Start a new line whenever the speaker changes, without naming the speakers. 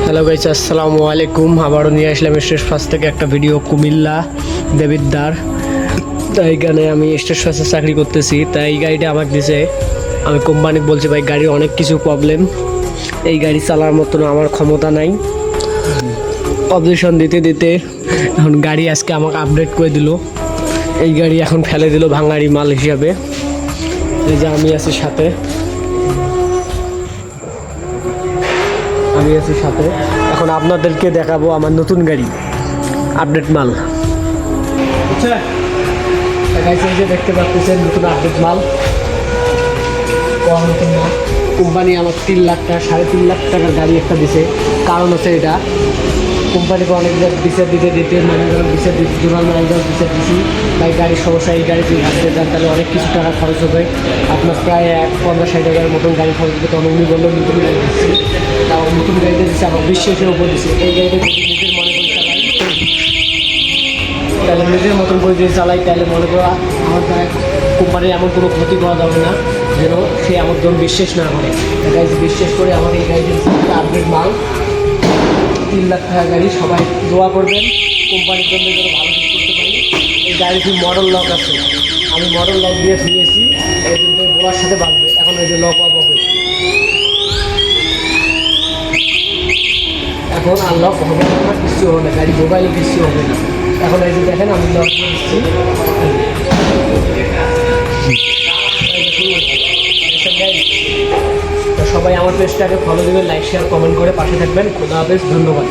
Hello guys, আসসালামু আলাইকুম। আবারও নিয়ে আসলাম স্টেজ ফার্স্ট থেকে একটা ভিডিও কুমিল্লা দেবিদ্দার। তাই এখানে আমি স্টেজ ফার্স্টে চাকরি করতেছি, তাই এই গাড়িটা আমাকে দিছে। আমি কোম্পানি বলছি ভাই গাড়ির অনেক কিছু প্রবলেম, এই গাড়ি চালার মতন আমার ক্ষমতা নাই। অবজেকশন দিতে দিতে এখন গাড়ি আজকে আমাকে আপডেট করে দিল। এই গাড়ি এখন ফেলে দিল ভাঙাড়ি মাল হিসাবে। এই যে আমি আছি সাথে, এখন আপনাদেরকে দেখাবো আমার নতুন গাড়ি আপডেট মাল। আচ্ছা এই যে দেখতে পাচ্ছেন নতুন আপডেট মাল। কোম্পানি আমার 3 লাখ টাকা 3.5 লাখ টাকার গাড়ি একটা দিছে। কারণ হচ্ছে এটা কোম্পানিকে অনেক দিতে মানে দিচ্ছে দিচ্ছি তাই গাড়ির সমস্যা। এই গাড়ি যদি হাঁটতে যান তাহলে অনেক কিছু টাকা খরচ হবে, আপনার প্রায় 15-60 টাকার মতন গাড়ি খরচ হবে। তখন উনি বললো নতুন গাড়ি দিচ্ছি, তাও নতুন গাড়িতে দিচ্ছে, আমার বিশ্বাসের উপর দিচ্ছে। এই গাড়িটা যদি নিজের মনে করে চালাই তাহলে নিজের মতন করে যদি চালাই তাহলে মনে করা আমার কোম্পানির এমন কোনো ক্ষতি করা যাবে না, যেন সে আমার জন্য বিশ্বাস না করে। গাড়ি বিশ্বাস করে আমাকে এই গাড়িটা আপডেট মাল 3 লাখ টাকা গাড়ি। সবাই দোয়া করবেন কোম্পানির জন্য যেন ভালো কিছু করতে পারি। এই গাড়িটি মডেল লক আছে, আমি মডেল লক দিয়ে ধুয়েছি, এই জন্য বোলার সাথে বাঁধবে। এখন এই যে লক পাবো, এখন আর লক হবে না, কিছু হবে না, গাড়ি মোবাইলে কিছু হবে না। এখন এই যে দেখেন আমি লক দিয়ে দিচ্ছি। সবাই আমার পেজটাকে ফলো দেবেন, লাইক শেয়ার কমেন্ট করে পাশে থাকবেন। খোদা হাফেজ, ধন্যবাদ।